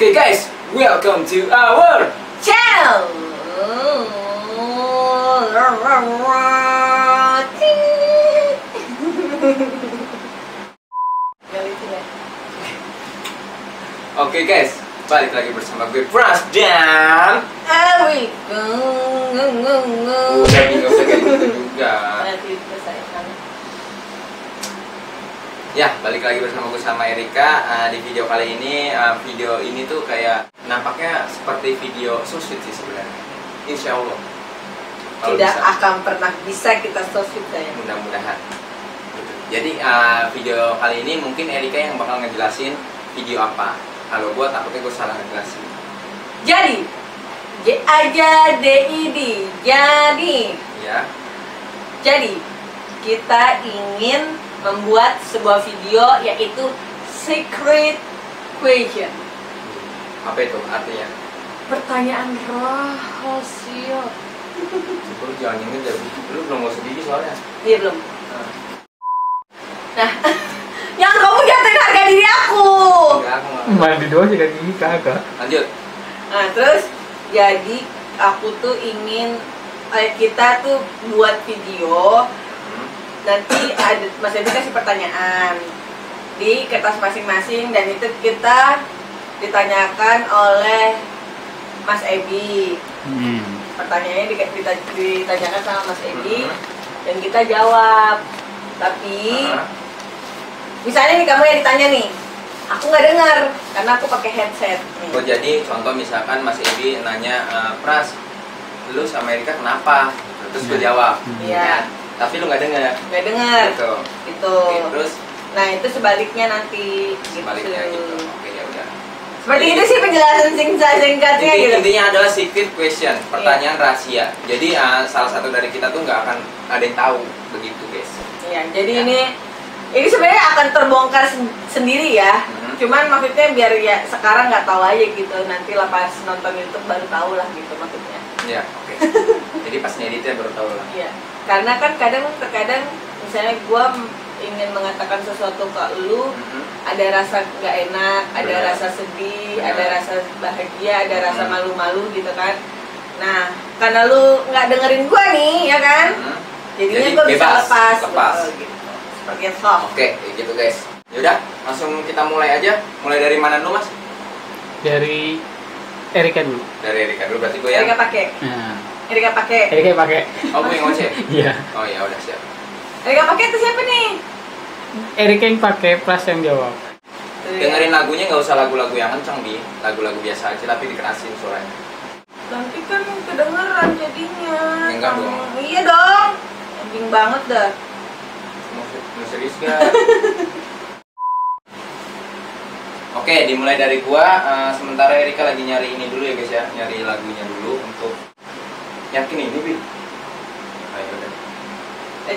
Oke guys, welcome to our channel. Oke guys, balik lagi bersama gue Pras dan Ewi. udah bingung kayak gitu juga. Ya, balik lagi bersama gue sama Erika. Di video kali ini, video ini tuh kayak nampaknya seperti video so sweet sih sebenarnya. Insya Allah kalau Tidak bisa. akan pernah bisa kita so sweet ya. Mudah-mudahan gitu. Jadi video kali ini mungkin Erika yang bakal ngejelasin video apa. Kalau gue takutnya gue salah ngejelasin. Jadi J aja DID. Jadi kita ingin membuat sebuah video yaitu secret question. Apa itu artinya? Pertanyaan rahasia. Lu jangan ini deh. Lu belum mau sedikit soalnya. Iya belum. Nah, yang kamu jatuhin harga diri aku. Enggak, aku nggak. Mandi doang sih kayak gini kagak. Lanjut. Nah terus jadi aku tuh ingin kita tuh buat video. Nanti ada Mas Ebi kasih pertanyaan di kertas masing-masing dan itu kita ditanyakan oleh Mas Ebi. Pertanyaannya ditanyakan sama Mas Ebi dan kita jawab. Tapi misalnya nih kamu yang ditanya nih, aku nggak dengar karena aku pakai headset. Nih. Oh jadi contoh misalkan Mas Ebi nanya, Pras, lu sama Erika kenapa? Terus gue jawab. Iya. Tapi lu nggak dengar. Nggak dengar. Gitu. Itu. Oke, terus Nah itu sebaliknya nanti. sebaliknya gitu. Oke ya udah. Seperti itu sih penjelasan singkatnya gitu. Intinya adalah secret question, pertanyaan rahasia. Jadi salah satu dari kita tuh nggak akan ada yang tahu begitu guys. Iya. Jadi ini sebenarnya akan terbongkar sendiri ya. Cuman maksudnya biar ya sekarang nggak tahu aja gitu. Nanti lah pas nonton YouTube baru tahu lah gitu maksudnya. Iya. Oke. Jadi pas ngeditnya baru tahu lah. Iya. Karena kan terkadang misalnya gue ingin mengatakan sesuatu ke lu, ada rasa nggak enak, ada Benar. rasa sedih, Benar. ada rasa bahagia, ada rasa malu-malu gitu kan. Nah, karena lu nggak dengerin gue nih, ya kan? Jadinya Jadi gue bisa bebas, lepas. lepas. Gitu. Seperti soft. Oke, kayak gitu guys. Yaudah, langsung kita mulai aja. Mulai dari mana dulu mas? Dari Erika dulu. Dari Erika dulu, berarti gue yang. Erika pakai. Nah, Erika pakai. Erika pakai. Oh, gue yang ngoceh. Iya. Oh ya udah siap. Erika pakai itu siapa nih? Erika yang pakai, Pras yang jawab. Dengerin lagunya nggak usah lagu-lagu yang kenceng di, lagu-lagu biasa aja tapi dikerasin suaranya. Nanti kan kedengeran jadinya. Enggak dong. Iya dong. Anjing banget dah. Mau serius gak? Oke, dimulai dari gua. Sementara Erika lagi nyari ini dulu ya guys ya, nyari lagunya dulu untuk yakin ini Bi. Ayo udah.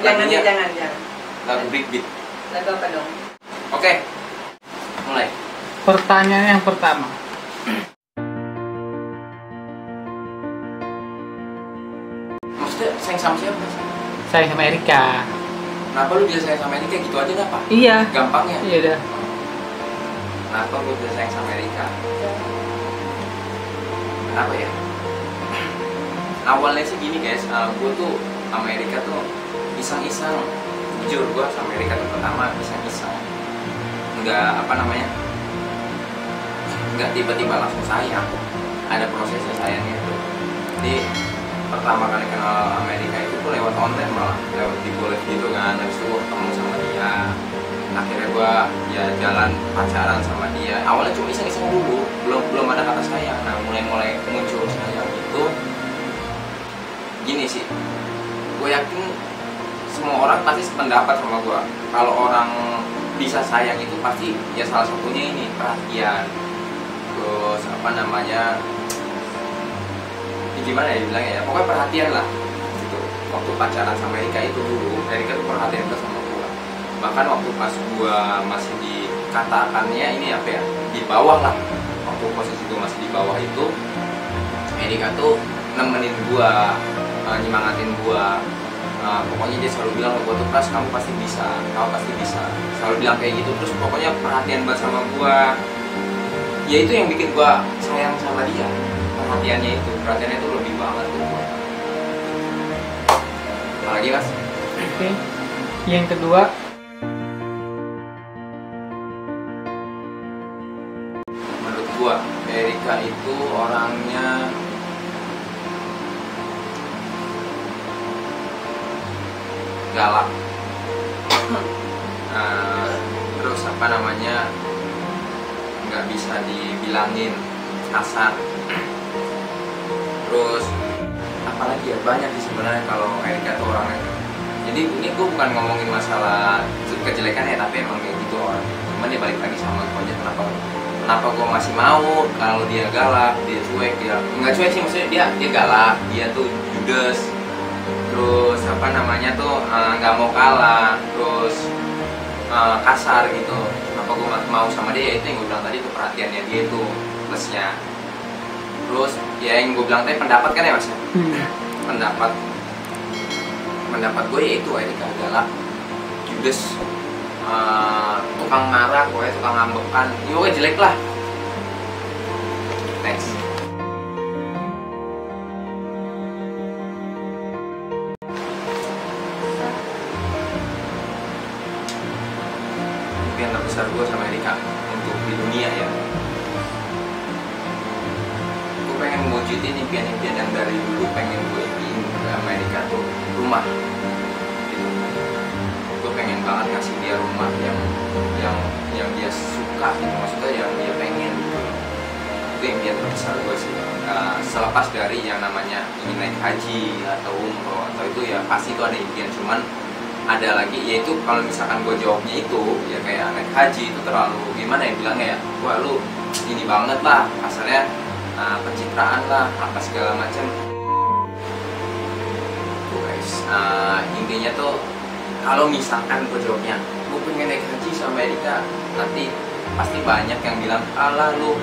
Lagunya- Jangan. Lagu Big Beat. Lagu apa dong? Oke, mulai. Pertanyaan yang pertama. Maksudnya sayang sama siapa sih? Saya sama Erika. Kenapa lu bisa sayang sama Erika gitu aja nggak pak? Iya. Gampang ya? Iya dah. Kenapa lu bisa sayang sama Erika? Kenapa ya? Awalnya sih gini guys, gue tuh sama Erika tuh iseng-iseng. Jujur gue sama Erika tuh pertama iseng-iseng. Nggak nggak tiba-tiba langsung sayang. Ada prosesnya sayangnya tuh. Jadi pertama kali kenal Amerika itu gue lewat online malah, lewat di Boleh gitu kan. Habis itu gue ketemu sama dia. Akhirnya gue ya jalan pacaran sama dia. Awalnya cuma iseng-iseng dulu, belum ada kata sayang. Nah mulai muncul sayang itu gini sih. Gue yakin semua orang pasti sependapat sama gue. Kalau orang bisa sayang itu pasti ya salah satunya ini perhatian. Terus gimana ya dibilangnya ya, pokoknya perhatian lah gitu. Waktu pacaran sama Erika itu dulu, Erika tuh perhatian ke sama gua. Bahkan waktu pas gua masih dikatakannya ini apa ya, di bawah lah, waktu posisi gua masih di bawah itu, Erika tuh nemenin gua, nyemangatin gua. Pokoknya dia selalu bilang ke gua tuh, Pras, kamu pasti bisa, selalu bilang kayak gitu. Terus pokoknya perhatian banget sama gua. ya itu yang bikin gue sayang sama dia, perhatiannya itu lebih banget ke gue. Apalagi mas? Oke. Yang kedua, menurut gue Erika itu orangnya galak. Terus apa namanya, nggak bisa dibilangin, kasar. Terus apalagi ya, banyak sih sebenarnya kalau Erika tuh orangnya. Jadi ini gue bukan ngomongin masalah kejelekan ya, tapi emang kayak gitu orang. Cuman dia balik lagi sama gue aja, kenapa gue masih mau kalau dia galak, dia cuek, dia nggak cuek sih, maksudnya dia galak, dia tuh judes. Terus apa namanya tuh nggak mau kalah, terus kasar gitu. Kenapa gue mau sama dia? Itu yang gue bilang tadi tuh, perhatiannya dia itu plusnya. Terus ya yang gue bilang tadi pendapat kan ya mas ya? Pendapat gue ya itu Erika galak, judes, tukang marah, pokoknya tukang ngambekan, ya jelek lah. Next. Impian terbesar gue sama Erika untuk di dunia ya, gue pengen mewujudin impian-impian yang dari dulu pengen gue impiin ke Amerika tuh, rumah gitu. Gue pengen banget ngasih dia rumah yang dia suka gitu, maksudnya yang dia pengen gitu. Itu impian terbesar gue sih. Selepas dari yang namanya ingin naik haji atau umroh atau itu ya pasti itu ada impian, cuman ada lagi yaitu kalau misalkan gue jawabnya itu ya kayak naik haji itu terlalu gimana ya bilangnya ya, wah lu ini banget lah asalnya, pencitraan lah apa segala macam tuh guys. Intinya tuh kalau misalkan gue jawabnya gue pengen naik haji sama Erika, nanti pasti banyak yang bilang alah lu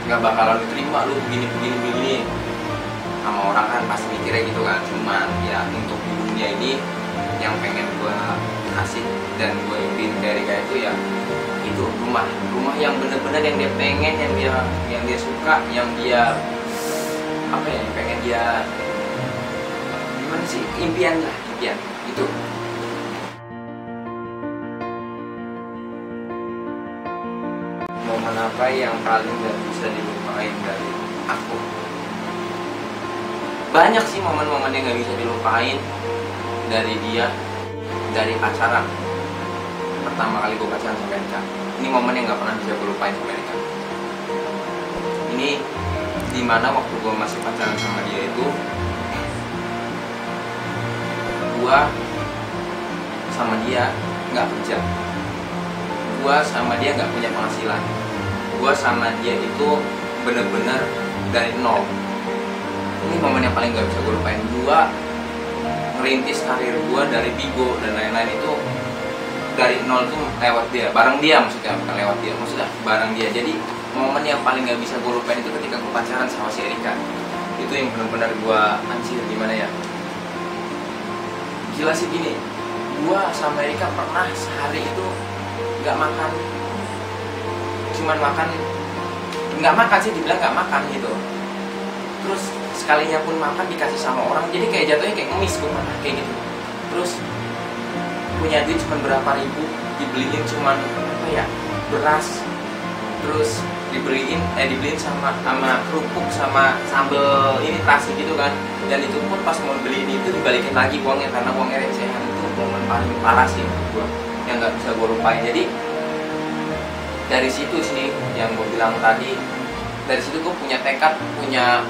nggak bakalan diterima lu begini sama orang kan, pasti mikirnya gitu kan. Cuman ya untuk di dunia ini yang pengen gue kasih dan gue impiin ke Erika itu ya itu rumah yang bener-bener yang dia pengen, yang dia suka, yang dia apa ya, pengen dia gimana sih, impian itu. Momen apa yang paling gak bisa dilupain dari aku? Banyak sih momen-momen yang gak bisa dilupain dari dia, dari pacaran. Pertama kali gue pacaran sama Erika, ini momen yang gak pernah bisa gue lupain sama Erika. Ini dimana waktu gue masih pacaran sama dia itu, gue sama dia gak kerja, gue sama dia gak punya penghasilan, gue sama dia itu bener-bener dari nol. Ini momen yang paling gak bisa gue lupain. Gue ngerintis karir gue dari Bigo dan lain-lain itu dari nol tuh lewat dia, bareng dia maksudnya, bukan lewat dia, maksudnya bareng dia. Jadi momen yang paling gak bisa gue lupain itu ketika gue pacaran sama si Erika. Itu yang benar-benar gue anjir gimana ya, gila sih gini. Gue sama Erika pernah sehari itu gak makan, cuman nggak makan sih, dibilang nggak makan gitu. Terus sekalinya pun makan dikasih sama orang, jadi kayak jatuhnya kayak ngemis gue makan kayak gitu. Terus punya duit cuma berapa ribu, dibeliin cuman apa ya, beras, terus dibeliin sama kerupuk sama sambel ini terasi gitu kan. Dan itu pun pas mau beliin itu dibalikin lagi uangnya karena uangnya recehan. Itu momen paling parah sih menurut gue yang nggak bisa gue lupain. Jadi dari situ sih yang gue bilang tadi, dari situ gue punya tekad, punya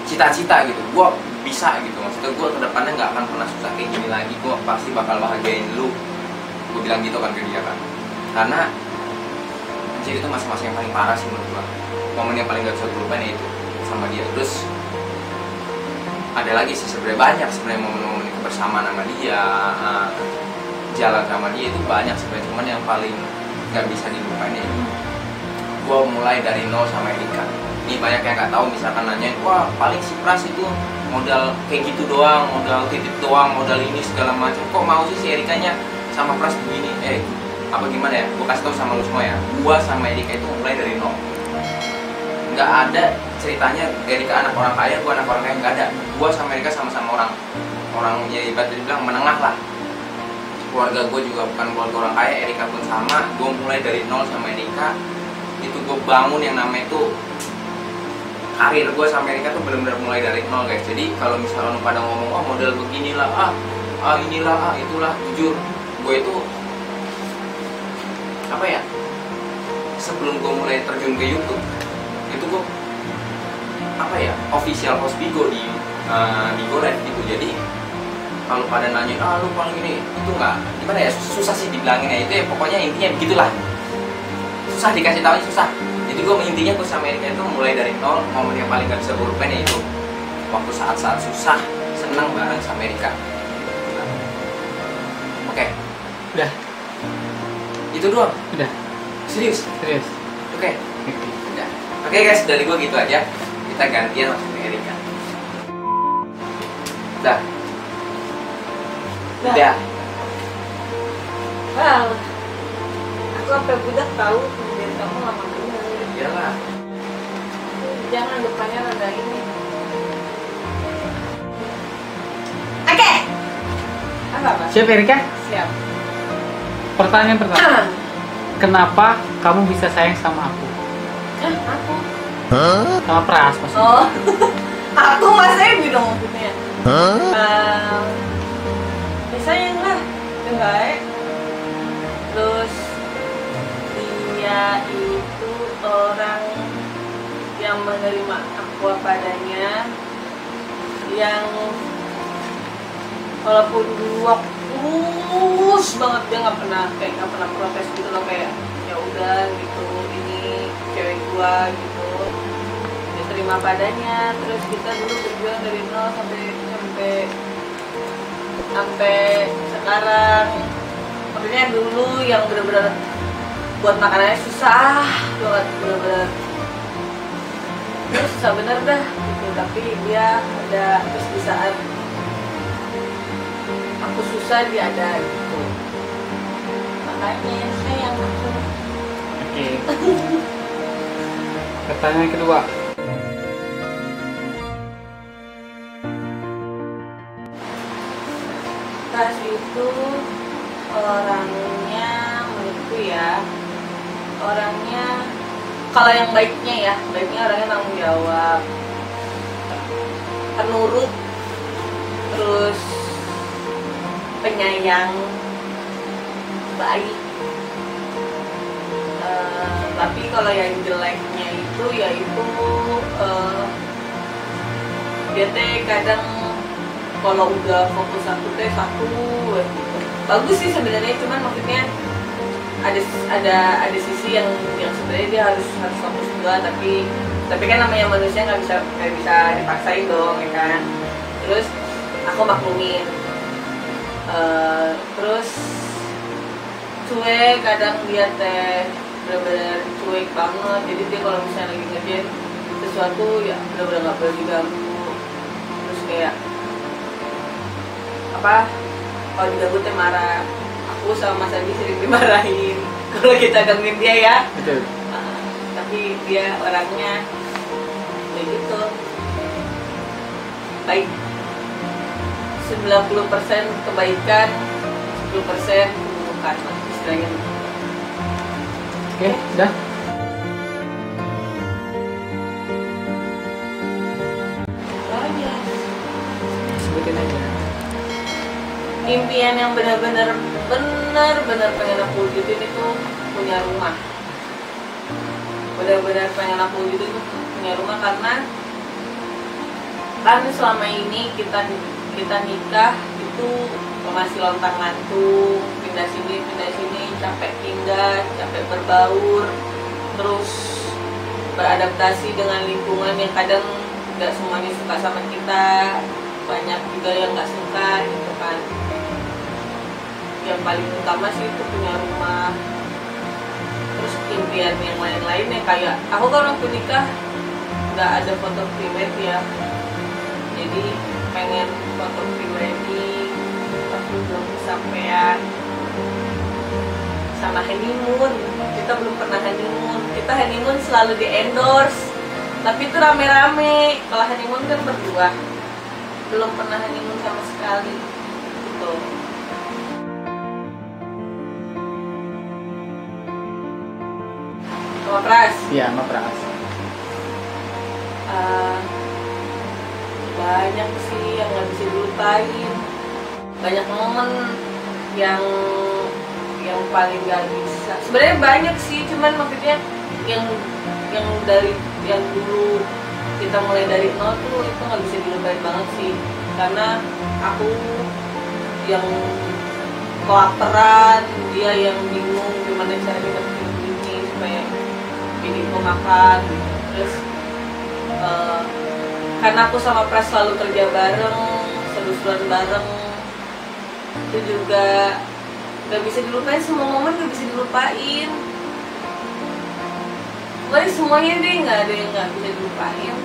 cita-cita gitu. Gue bisa gitu, maksudnya gue kedepannya nggak akan pernah susah kayak gini lagi. Gue pasti bakal bahagiain lu, gue bilang gitu kan ke dia kan. Karena jadi itu masa-masa yang paling parah sih menurut gue. Momen yang paling gak bisa gue lupain itu sama dia. Terus ada lagi sih sebenarnya, banyak sebenarnya momen-momen itu bersama sama dia, jalan sama dia itu banyak sebenarnya. Cuman yang paling gak bisa dilupain itu gue mulai dari nol sama Erika. Ini banyak yang gak tahu, misalkan nanyain, wah paling si Pras itu modal kayak gitu doang, modal titip doang, modal ini segala macam. Kok mau sih si Erikanya sama Pras begini? apa gimana ya, gue kasih tau sama lu semua ya, gue sama Erika itu mulai dari nol. Nggak ada ceritanya Erika anak orang kaya, gue anak orang kaya, nggak ada. Gue sama Erika sama-sama orang ya ibarat dibilang menengah lah. Keluarga gue juga bukan keluarga orang kaya, Erika pun sama. Gue mulai dari nol sama Erika. Itu gue bangun yang namanya itu karir gue sama Erika tuh benar-benar mulai dari nol guys. Jadi kalau misalnya lu pada ngomong oh model beginilah inilah itulah, jujur gue itu apa ya, sebelum gue mulai terjun ke YouTube itu gue apa ya, official host Bigo di Bigo Live gitu. Jadi kalau pada nanya lu paling ini itu nggak gimana ya, susah sih dibilangin ya, itu ya pokoknya intinya begitulah, susah dikasih tahu, susah. Jadi gue intinya gue sama Erika itu mulai dari nol. Momen yang paling gak bisa gue lupain ya itu waktu saat-saat susah seneng bareng sama Erika. Oke. Udah. Itu doang. Udah. Serius. Oke. Oke. Udah. Oke guys, dari gue gitu aja. Kita gantian langsung ke Erika. Udah. Well, aku sampai budak tahu kemudian kamu lama bener. Iyalah. Jangan depannya rada ini. Oke. Apa? Siap Erika? Siap. Pertanyaan pertama. Kenapa kamu bisa sayang sama aku? Aku. Sama Pras maksudnya. Oh. Aku Mas Ebi dong maksudnya. Ya sayang lah. Enggak. Terus dia itu orang yang menerima aku apa adanya, yang walaupun dulu aku lulus banget dia nggak pernah protes gitu loh, kayak ya udah gitu, ini cewek gua gitu, dia terima padanya. Terus kita dulu berjuang dari nol sampai sekarang. Maksudnya dulu yang bener-bener buat makanannya susah banget, bener-bener susah bener dah gitu. Tapi dia ada, terus di saat aku susah dia ada gitu, makanya sayang aku. Oke. Pertanyaan kedua. Pras itu orangnya menurutku ya, orangnya kalau yang baiknya orangnya tanggung jawab, penurut, terus penyayang, baik. Tapi kalau yang jeleknya itu yaitu dia teh kadang kalau udah fokus satu gitu. Bagus sih sebenarnya, cuman maksudnya ada sisi yang sebenarnya dia harus fokus juga, tapi kan namanya manusia nggak bisa dipaksain dong ya kan. Terus aku maklumin. Terus cuek, kadang dia teh bener-bener cuek banget. Jadi dia kalau misalnya lagi ngerjain sesuatu ya bener-bener nggak boleh diganggu. Terus kayak apa, kalau diganggu teh marah. Aku sama Mas Andi sering dimarahin kalau kita gangguin dia ya. Betul. Tapi dia orangnya kayak gitu, baik. 90% kebaikan, 10% keburukan istilahnya. Oke, udah. Aja. Sebutin aja. Impian yang benar-benar pengen aku wujudin itu punya rumah. Benar-benar pengen aku wujudin itu punya rumah, karena kan selama ini kita nikah itu masih lontang-lantung, pindah sini, capek pindah, capek berbaur, terus beradaptasi dengan lingkungan yang kadang nggak semuanya suka sama kita, banyak juga yang nggak suka gitu kan. Yang paling utama sih itu punya rumah. Terus impian yang lain-lainnya kayak aku kan waktu nikah nggak ada foto priwet ya, jadi pengen foto pribadi tapi belum kesampaian. sama honeymoon. Kita belum pernah honeymoon. Kita honeymoon selalu di endorse, tapi itu rame-rame. Kalau honeymoon kan berdua. Belum pernah honeymoon sama sekali. Gitu. Sama Pras. Iya, sama Pras. Banyak sih yang nggak bisa dilupain. Banyak momen yang paling nggak bisa. Sebenarnya banyak sih, cuman maksudnya yang dari yang dulu kita mulai dari nol tuh itu nggak bisa dilupain banget sih. Karena aku yang kelaparan, dia yang bingung gimana caranya dapetin ini supaya bikin aku makan. Terus karena aku sama Pras selalu kerja bareng, seru-seruan bareng, itu juga gak bisa dilupain. Semua momen gak bisa dilupain. Pokoknya semuanya deh, gak ada yang gak bisa dilupain.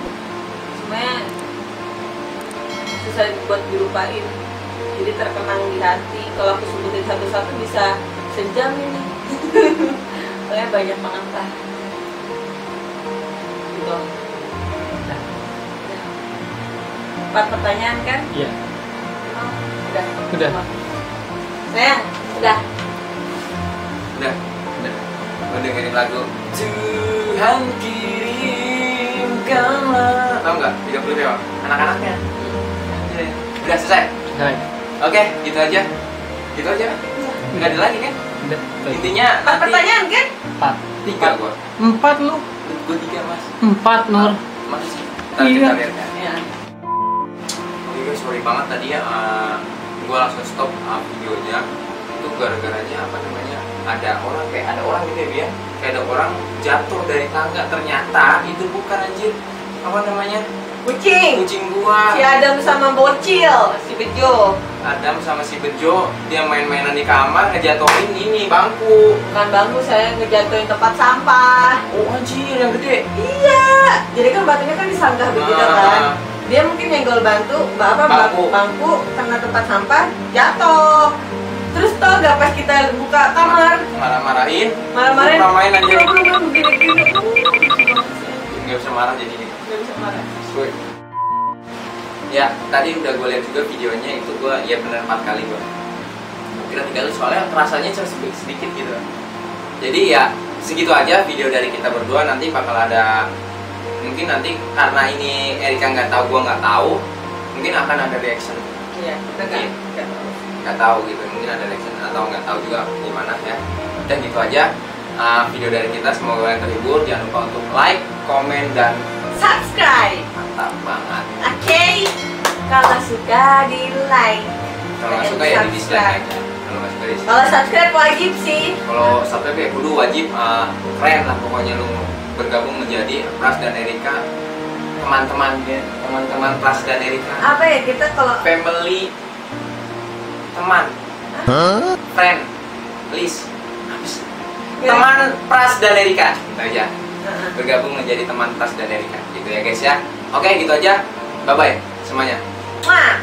Semuanya susah buat dilupain, jadi terkenang di hati. Kalau aku sebutin satu-satu bisa sejam ini. Pokoknya banyak banget lah gitu. 4 pertanyaan kan? Iya. Oh, udah. Udah. Sayang, udah. Udah. Gue dengerin lagu Tuhan kirimkanlah. Tahu nggak video klipnya, Pak? Anak-anaknya. Udah selesai. Baik. Oke, gitu aja. Gitu aja. Nggak ada lagi kan? Udah. Intinya 4 pertanyaan kan? 4. 3 gua. 4 lu. Gua 3 mas. 4 Nur. Makasih. Ntar Iya. kita lihat ya. Ya. Oke guys, sorry banget tadi ya. Gua langsung stop videonya. Itu gara-garanya apa namanya? Ada orang gitu ya, Bia. Kayak ada orang jatuh dari tangga, ternyata itu bukan anjir. Apa namanya? Kucing. Kucing gua. Si Adam sama Bocil, si Bejo. Adam sama si Bejo, dia main-mainan di kamar ngejatuhin ini bangku. Bukan bangku, saya ngejatuhin tempat sampah. Oh anjir, yang gede. Iya. Jadi kan batunya kan disanggah begitu kan. Dia mungkin nyenggol bangku kena tempat sampah, jatuh. Terus tau gak pas kita buka kamar, Marah-marahin. marah-marahin. Lupa main aja. Gini-gini. Nggak bisa marah jadi gini. Gak bisa marah. Sweet. Ya, tadi udah gue lihat juga videonya, itu gue ya bener 4 kali gue. Kira 3 kali soalnya rasanya cuma sedikit gitu. Jadi ya segitu aja video dari kita berdua. Nanti bakal ada, mungkin nanti karena ini Erika nggak tahu, gue nggak tahu, mungkin akan ada reaction. Iya, kita Nggak tahu gitu, mungkin ada reaction atau nggak tahu juga gimana ya. Dan gitu aja video dari kita, semoga kalian terhibur. Jangan lupa untuk like, komen, dan subscribe. mantap banget. Oke. Kalau suka di like. Kalau nggak suka ya di dislike aja. Kalau nggak suka di dislike. Kalau subscribe wajib sih. Kalau subscribe ya kudu wajib, keren lah pokoknya lu bergabung menjadi Pras dan Erika, teman-teman Pras dan Erika. Apa ya kita kalau Family, teman, friend, list, teman Pras dan Erika, gitu aja. Bergabung menjadi teman Pras dan Erika, gitu ya guys ya. Oke, gitu aja. Bye bye semuanya. Wah.